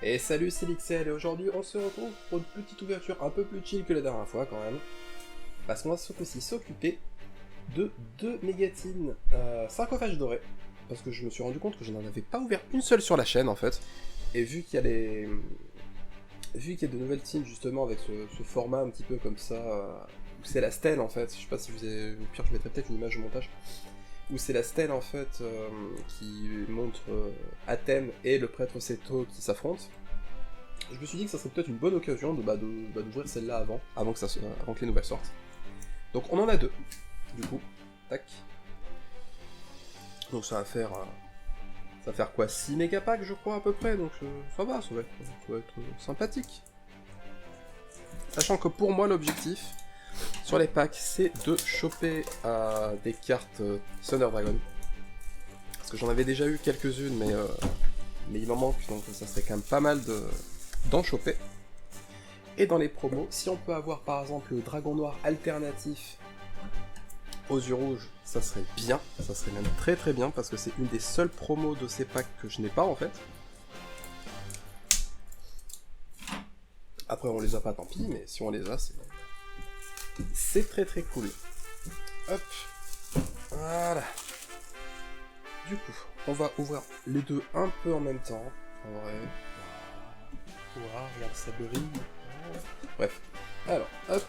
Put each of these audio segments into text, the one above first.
Et salut, c'est Lixel, et aujourd'hui on se retrouve pour une petite ouverture un peu plus chill que la dernière fois quand même. Parce qu'on va ce coup-ci s'occuper de deux mégatines sarcophages dorés. Parce que je me suis rendu compte que je n'en avais pas ouvert une seule sur la chaîne en fait. Et vu qu'il y a les... Vu qu'il y a de nouvelles teams justement avec ce format un petit peu comme ça, où c'est la stèle en fait, je sais pas si vous avez... Au pire je mettrai peut-être une image au montage. Où c'est la stèle en fait qui montre Athènes et le prêtre Seto qui s'affrontent. Je me suis dit que ça serait peut-être une bonne occasion d'ouvrir celle-là avant que les nouvelles sortent. Donc on en a deux, du coup. Tac. Donc ça va faire quoi, 6 mégapacks je crois à peu près, donc ça va être sympathique. Sachant que pour moi l'objectif sur les packs c'est de choper des cartes Thunder Dragon. Parce que j'en avais déjà eu quelques-unes mais il m'en manque, donc ça serait quand même pas mal d'en choper. Et dans les promos, si on peut avoir par exemple le dragon noir alternatif aux yeux rouges, ça serait bien, ça serait même très très bien, parce que c'est une des seules promos de ces packs que je n'ai pas en fait. Après on les a pas, tant pis, mais si on les a, c'est très très cool. Hop, voilà. Du coup, on va ouvrir les deux un peu en même temps, en vrai. Voilà, regarde ça brille. Bref, alors, hop.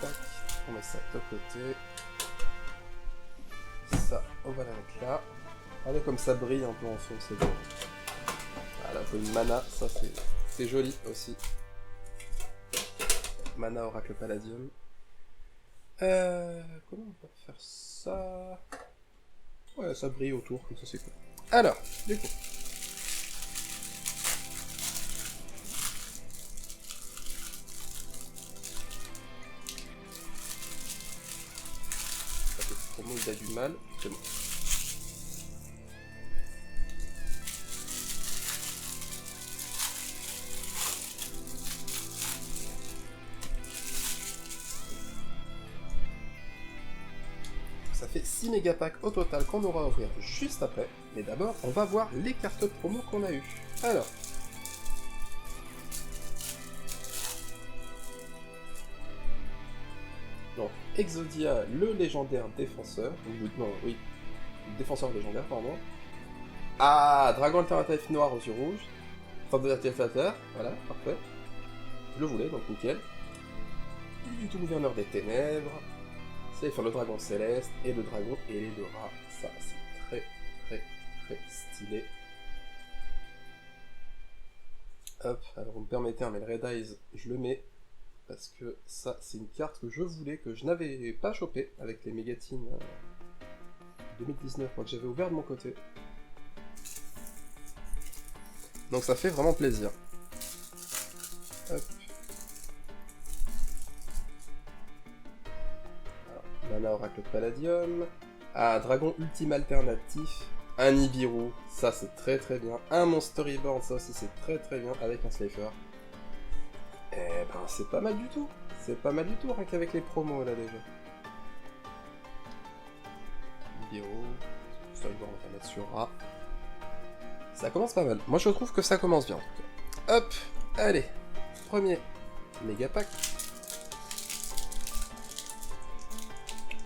Tac, on met ça de côté. Ça, on va la mettre là. Regardez comme ça brille un peu en fond, c'est beau. Voilà, faut une mana, ça c'est joli aussi. Mana Oracle Palladium. Comment on peut faire ça? Ouais, ça brille autour, comme ça c'est cool. Alors, du coup. Promo il a du mal, c'est bon. Ça fait 6 mégapacks au total qu'on aura à ouvrir juste après, mais d'abord on va voir les cartes promo qu'on a eues. Alors. Donc, Exodia, le légendaire défenseur, oui, défenseur légendaire, pardon. Ah, dragon alternatif noir aux yeux rouges. Thunder Terre, voilà, parfait. Je le voulais, donc nickel. Du tout gouverneur des ténèbres. Ça va faire le dragon céleste et le dragon et les deux rats. Ça, c'est très, très, très stylé. Hop, alors vous me permettez, mais le Red Eyes, je le mets. Parce que ça, c'est une carte que je voulais, que je n'avais pas chopé avec les Mégatines 2019, moi que j'avais ouvert de mon côté. Donc ça fait vraiment plaisir. Hop. Alors, Mana Oracle Palladium. Ah, Dragon Ultime Alternatif. Un Nibiru, ça c'est très très bien. Un Monster Reborn, ça aussi c'est très très bien avec un Slifer. Eh ben c'est pas mal du tout. C'est pas mal du tout, rien qu'avec les promos là déjà. Nibiru. Monster Reborn, on va mettre sur A. Ça commence pas mal. Moi je trouve que ça commence bien en tout cas. Hop, allez. Premier mégapack.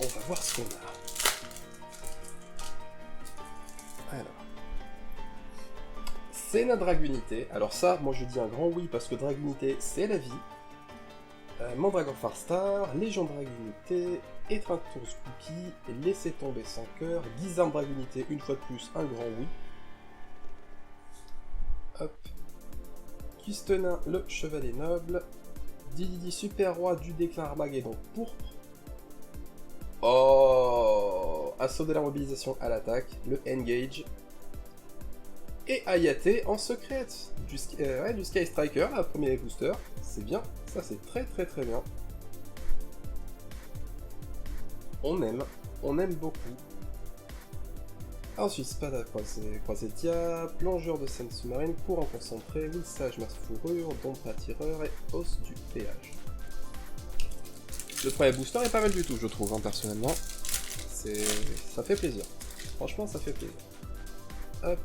On va voir ce qu'on a. Alors. C'est la Dragunité. Alors ça, moi je dis un grand oui parce que Dragunité c'est la vie. Mandragore Farstar, Légion Dragunité, Étreinte Spooky, Laissez tomber sans cœur, Guisarme Dragunité, une fois de plus, un grand oui. Hop. Custenin, le Chevalier Noble, Dididi Super Roi du Déclin Armageddon pourpre. Oh, assaut de la mobilisation à l'attaque, le Engage. Et Ayate en secret du Sky Striker, la premier booster, c'est bien, ça c'est très très très bien. On aime beaucoup. Ensuite, Spada Croisetia, Plongeur de scène sous-marine, Courant concentré, Lissage masse fourrure, Dompte attireur et Hausse du péage. Le premier booster est pas mal du tout, je trouve, hein, personnellement. Ça fait plaisir. Franchement, ça fait plaisir. Hop.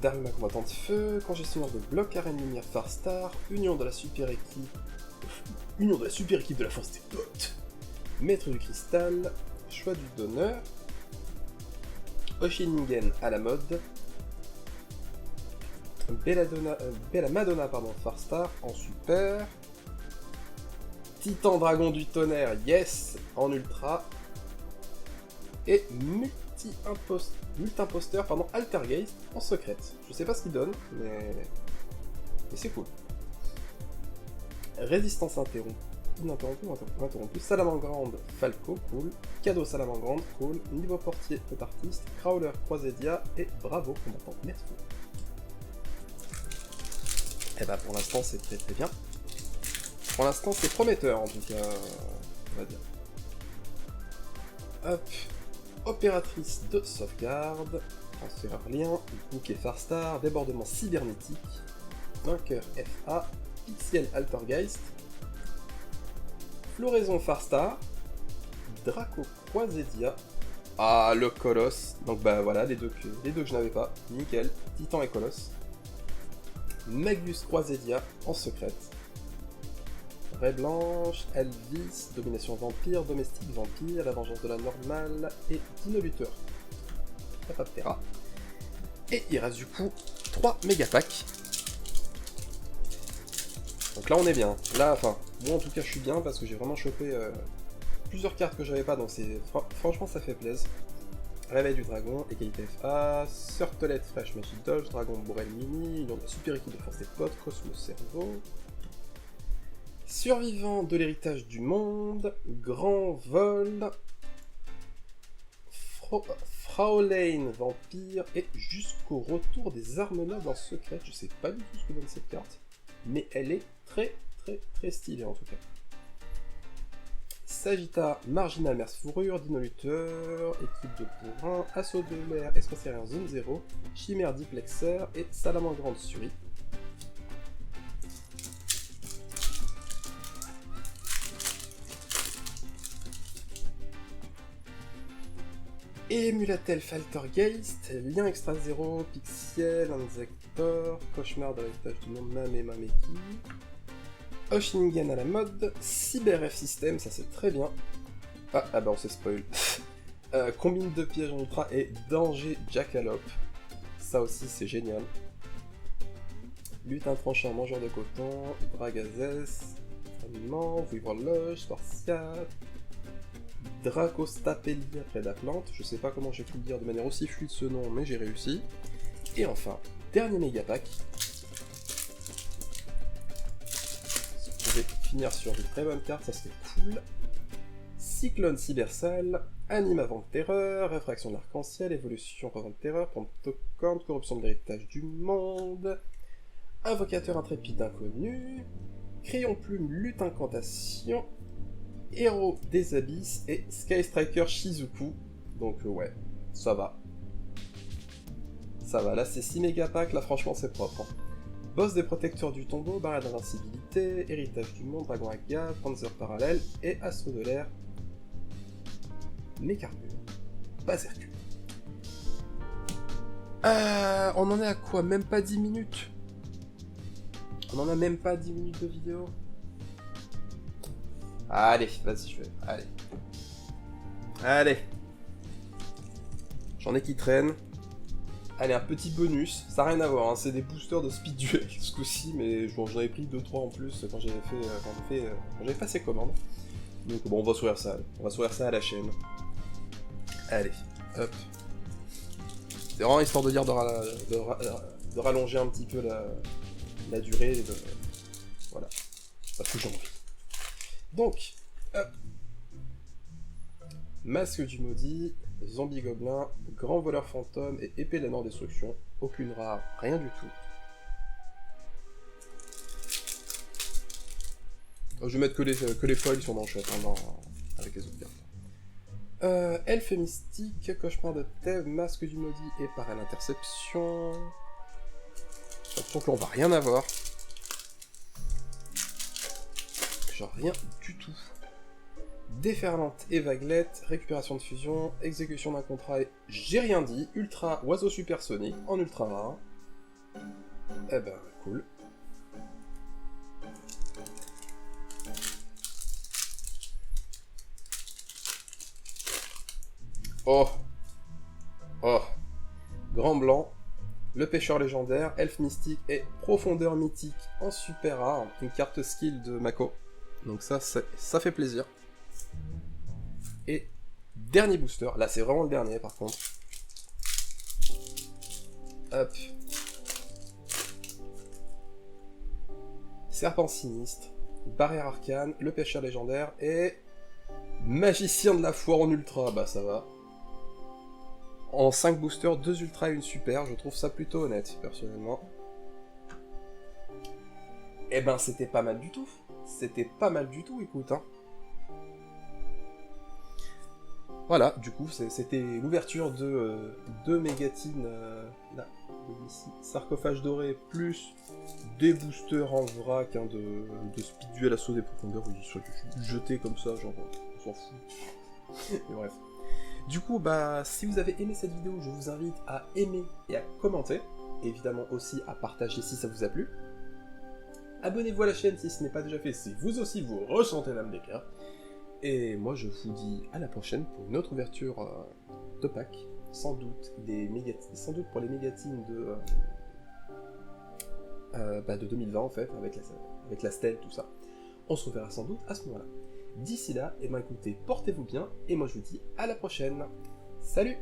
Daruma combattant de feu, congestionneur de bloc, arène lumière Farstar, union de la super équipe. Union de la super équipe de la force des potes. Maître du cristal, choix du donneur. Oshiningen à la mode. Bella Madonna, pardon, Farstar en super. Titan Dragon du tonnerre, yes, en ultra. Et multi-imposteur, pardon, Altergeist en secrète. Je sais pas ce qu'il donne, mais c'est cool. Résistance ininterrompue, Salamangrande, Falco, cool. Cadeau Salamangrande, cool. Niveau portier, artiste, Crawler, Croisédia et Bravo, combattant Merceau. Et bah pour l'instant c'est très très bien. Pour l'instant c'est prometteur en tout cas, on va dire. Hop. Opératrice de sauvegarde, transfert lien, bouquet Farstar, débordement cybernétique, vainqueur FA, Pixiel Altergeist, floraison Farstar, Draco Croisédia, ah le Colosse, donc bah voilà les deux que je n'avais pas, nickel, Titan et Colosse, Magus Croisédia en secrète, Raie Blanche, Elvis, Domination Vampire, Domestique Vampire, La Vengeance de la Normale et Dino Luther. Terra. Et il reste du coup 3 mégapacks. Donc là on est bien. Là, enfin, moi en tout cas je suis bien parce que j'ai vraiment chopé plusieurs cartes que j'avais pas, donc c'est franchement ça fait plaisir. Réveil du Dragon, égalité FA, Sortelette Fresh Magic Dodge, Dragon Bourrel Mini, Union de la Super Équipe de Force des Potes, Cosmos Cerveau. Survivant de l'héritage du monde, Grand Vol, Fraulein Vampire et jusqu'au retour des armes nobles en secret. Je sais pas du tout ce que donne cette carte, mais elle est très très très stylée en tout cas. Sagitta, Marginal Merce Fourrure, Dino Luther, équipe de bourrin, Assaut de l'air, Escocérien Zone 0, Chimère Diplexer et Salamangrande Suri. Emulatel Faltergeist, Lien Extra 0, Pixiel, Inzector, Cauchemar de l'héritage du monde, Mame Mameki, Oshiningen à la mode, Cyber F System, ça c'est très bien. Ah bah on s'est spoil. Combine de pièges en ultra et Danger Jackalope, ça aussi c'est génial. Lutin tranchant, Mangeur de coton, Dragazès, Animant, Vouivre-Loge, Spartiate, Dracostapélia près d'Atlante, je sais pas comment j'ai pu le dire de manière aussi fluide ce nom, mais j'ai réussi. Et enfin, dernier méga pack. Je vais finir sur une très bonne carte, ça serait cool. Cyclone Cybersal, Anime avant de terreur, Réfraction de l'arc-en-ciel, Évolution revente de terreur, Pantocorne, Corruption de l'héritage du monde, Invocateur intrépide inconnu, Crayon plume, lutte incantation, Héros des abysses et Sky Striker Shizuku. Donc ouais, ça va. Ça va, là c'est 6 mégapacks, là franchement c'est propre. Hein. Boss des protecteurs du tombeau, barrière d'invincibilité, héritage du monde, dragon Aga, Panzer parallèle et assaut de l'air. Mécarbure. Berserker. On en est à quoi? Même pas 10 minutes. On en a même pas 10 minutes de vidéo. Allez, vas-y, je vais. Allez. Allez. J'en ai qui traînent. Allez, un petit bonus. Ça n'a rien à voir, hein. C'est des boosters de speed duel ce coup-ci, mais bon, j'en avais pris 2-3 en plus quand j'avais fait ces commandes. Donc bon, on va sourire ça. On va sourire ça à la chaîne. Allez, hop. C'est vraiment histoire de dire de rallonger un petit peu la durée. Voilà. Parce que j'ai envie. Donc, hop. Masque du maudit, zombie gobelin, grand voleur fantôme et épée de la non-destruction. Aucune rare, rien du tout. Oh, je vais mettre que les foils sur manchette, hein, avec les autres cartes. Elfe mystique, cauchemar de Thèbes, masque du maudit et parallèle interception. J'ai l'impression que là on va rien avoir. Genre rien du tout. Déferlante et vaguelette, récupération de fusion, exécution d'un contrat, j'ai rien dit, ultra oiseau supersonique en ultramarin. Eh ben, cool. Oh! Oh! Grand blanc, le pêcheur légendaire, elfe mystique et profondeur mythique en super rare, une carte skill de Mako. Donc ça fait plaisir. Et dernier booster, là c'est vraiment le dernier par contre. Hop. Serpent sinistre, barrière arcane, le pêcheur légendaire et magicien de la foire en ultra, bah ça va. En 5 boosters, 2 ultra et une super, je trouve ça plutôt honnête, personnellement. Eh ben, c'était pas mal du tout. C'était pas mal du tout, écoute, hein. Voilà, du coup, c'était l'ouverture de 2 mégatines, là, ici, sarcophage doré, plus des boosters en vrac, hein, de speed duel assaut des profondeurs, ils sont jetés comme ça, genre, on s'en fout. Mais bref. Du coup, bah, si vous avez aimé cette vidéo, je vous invite à aimer et à commenter. Évidemment aussi à partager si ça vous a plu. Abonnez-vous à la chaîne si ce n'est pas déjà fait, si vous aussi vous ressentez l'âme des cartes. Et moi, je vous dis à la prochaine pour une autre ouverture de pack. Sans doute pour les mégatines de 2020 en fait, avec la stèle, tout ça. On se reverra sans doute à ce moment-là. D'ici là, et ben écoutez, portez-vous bien, et moi je vous dis à la prochaine. Salut!